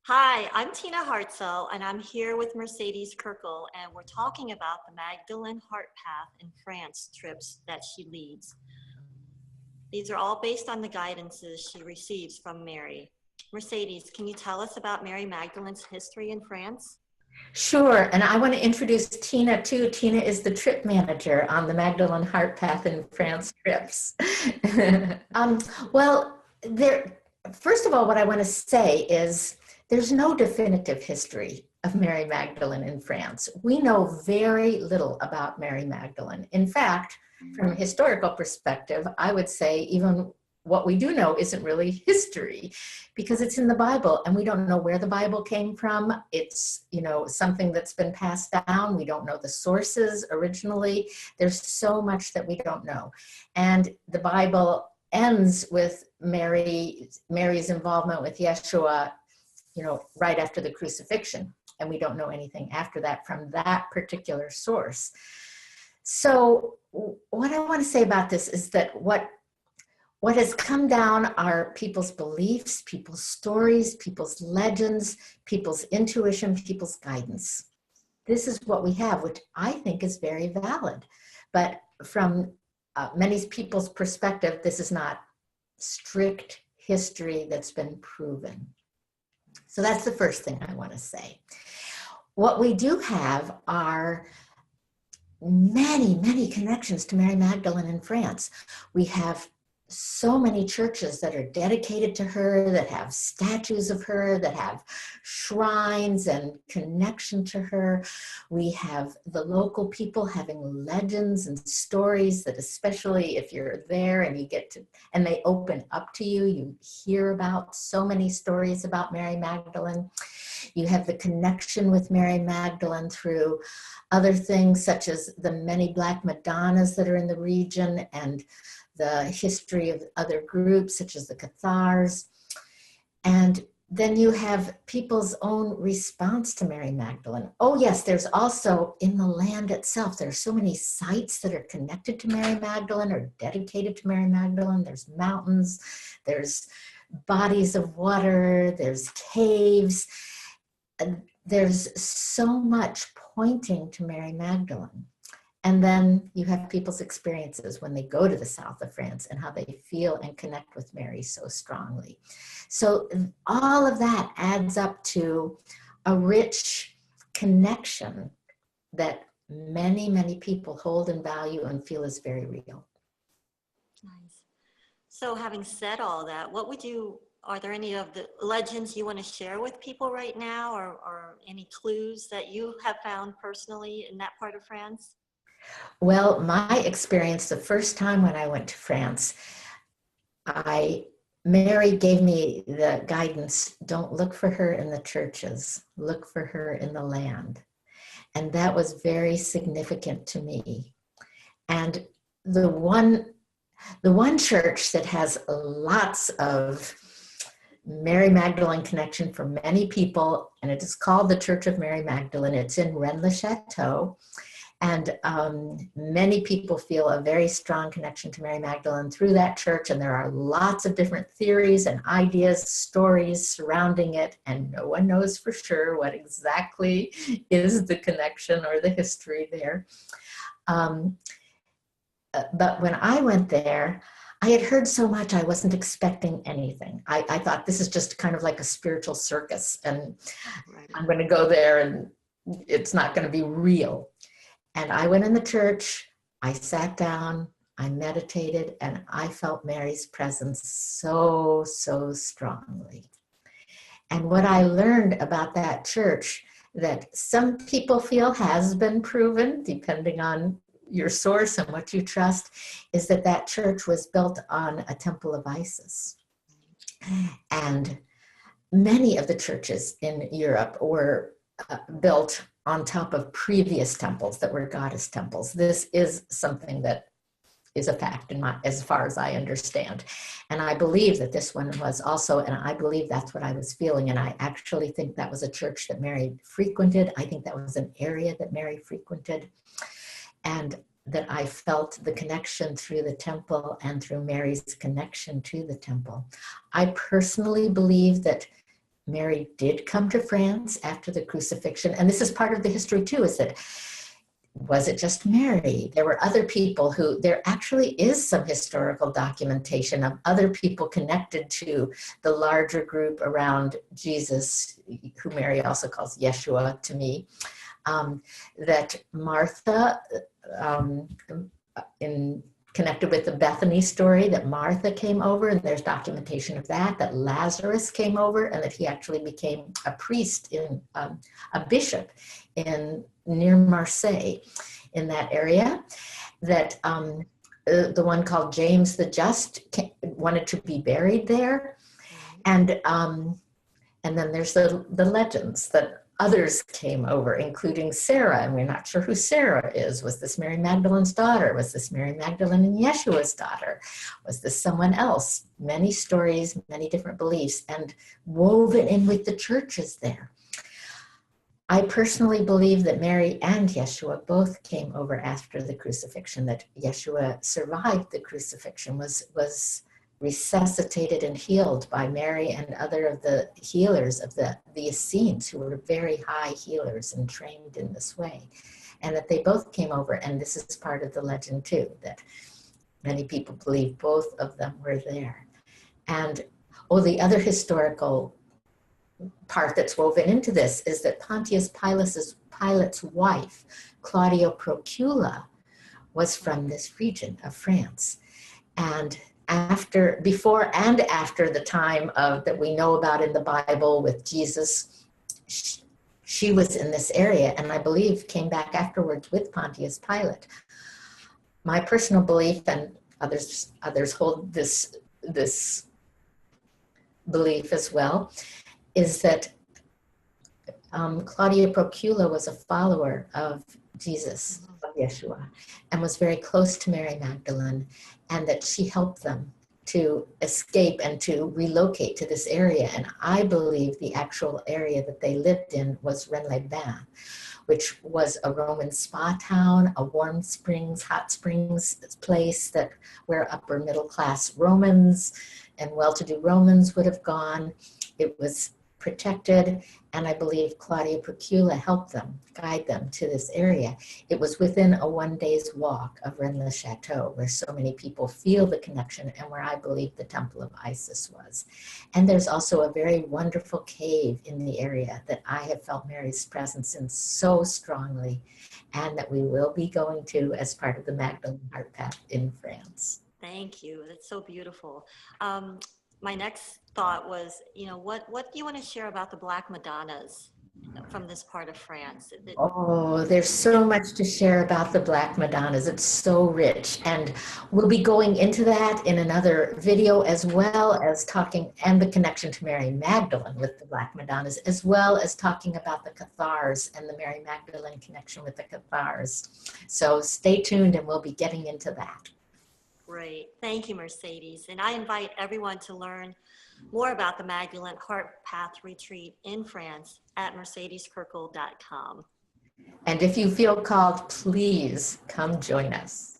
Hi, I'm Tina Hartzell, and I'm here with Mercedes Kirkel, and we're talking about the Magdalene Heart Path in France trips that she leads. These are all based on the guidances she receives from Mary. Mercedes, can you tell us about Mary Magdalene's history in France? Sure, and I want to introduce Tina too. Tina is the trip manager on the Magdalene Heart Path in France trips. um, well, there. First of all, what I want to say is there's no definitive history of Mary Magdalene in France. We know very little about Mary Magdalene. In fact, from a historical perspective, I would say even what we do know isn't really history because it's in the Bible and we don't know where the Bible came from. It's, something that's been passed down. We don't know the sources originally. There's so much that we don't know. And the Bible ends with Mary's involvement with Yeshua, right after the crucifixion. And we don't know anything after that from that particular source. So what I want to say about this is that what has come down are people's beliefs, people's stories, people's legends, people's intuition, people's guidance. This is what we have, which I think is very valid. But from many people's perspective, this is not strict history that's been proven. So that's the first thing I want to say. What we do have are many, many connections to Mary Magdalene in France. We have so many churches that are dedicated to her, that have statues of her, that have shrines and connection to her. We have the local people having legends and stories that, especially if you're there and you get to, and they open up to you, you hear about so many stories about Mary Magdalene. You have the connection with Mary Magdalene through other things such as the many Black Madonnas that are in the region and the history of other groups such as the Cathars. And then you have people's own response to Mary Magdalene. Oh yes, there's also in the land itself, there are so many sites that are connected to Mary Magdalene or dedicated to Mary Magdalene. There's mountains, there's bodies of water, there's caves. There's so much pointing to Mary Magdalene. And then you have people's experiences when they go to the south of France and how they feel and connect with Mary so strongly. So all of that adds up to a rich connection that many, many people hold in value and feel is very real. Nice. So having said all that, are there any of the legends you want to share with people right now or any clues that you have found personally in that part of France? Well, my experience the first time when I went to France, Mary gave me the guidance, don't look for her in the churches, look for her in the land. And that was very significant to me. And the one church that has lots of Mary Magdalene connection for many people, and it is called the Church of Mary Magdalene. It's in Rennes-le-Chateau. And many people feel a very strong connection to Mary Magdalene through that church. And there are lots of different theories and ideas, stories surrounding it. And no one knows for sure what exactly is the connection or the history there. But when I went there, I had heard so much, I wasn't expecting anything. I thought this is just kind of like a spiritual circus. And right. I'm going to go there and it's not going to be real. And I went in the church, I sat down, I meditated, and I felt Mary's presence so, so strongly. And what I learned about that church that some people feel has been proven, depending on your source and what you trust, is that that church was built on a temple of Isis. And many of the churches in Europe were built on top of previous temples that were goddess temples. This is something that is a fact as far as I understand. And I believe that this one was also, and I believe that's what I was feeling. And I actually think that was a church that Mary frequented. I think that was an area that Mary frequented. And that I felt the connection through the temple and through Mary's connection to the temple. I personally believe that Mary did come to France after the crucifixion. And this is part of the history too, is that was it just Mary? There were other people who, there actually is some historical documentation of other people connected to the larger group around Jesus, who Mary also calls Yeshua to me, that Martha, connected with the Bethany story, that Martha came over, and there's documentation of that, that Lazarus came over, and that he actually became a priest, a bishop near Marseille in that area, that the one called James the Just wanted to be buried there. And then there's the legends that others came over, including Sarah, and we're not sure who Sarah is. Was this Mary Magdalene's daughter? Was this Mary Magdalene and Yeshua's daughter? Was this someone else? Many stories, many different beliefs, and woven in with the churches there. I personally believe that Mary and Yeshua both came over after the crucifixion, that Yeshua survived the crucifixion, was resuscitated and healed by Mary and other of the healers of the Essenes, who were very high healers and trained in this way. And that they both came over, and this is part of the legend too, that many people believe both of them were there. And the other historical part that's woven into this is that Pontius Pilate's wife, Claudia Procula, was from this region of France. And before and after the time that we know about in the Bible with Jesus, she was in this area, and I believe came back afterwards with Pontius Pilate. My personal belief, and others hold this belief as well, is that Claudia Procula was a follower of Jesus, of Yeshua, and was very close to Mary Magdalene, and that she helped them to escape and to relocate to this area. And I believe the actual area that they lived in was Rennes-les-Bains, which was a Roman spa town, a warm springs, hot springs place where upper middle class Romans and well-to-do Romans would have gone. It was protected, and I believe Claudia Procula helped them, guide them to this area. It was within a one-day's walk of Rennes-le-Chateau, where so many people feel the connection, and where I believe the Temple of Isis was. And there's also a very wonderful cave in the area that I have felt Mary's presence in so strongly, and that we will be going to as part of the Magdalene Heart Path in France. Thank you. That's so beautiful. My next thought was, what do you want to share about the Black Madonnas from this part of France? Oh, there's so much to share about the Black Madonnas. It's so rich. And we'll be going into that in another video, as well as talking, and the connection to Mary Magdalene with the Black Madonnas, as well as talking about the Cathars and the Mary Magdalene connection with the Cathars. So stay tuned, and we'll be getting into that. Great. Thank you, Mercedes. And I invite everyone to learn more about the Magdalene Heart Path Retreat in France at mercedeskirkel.com. And if you feel called, please come join us.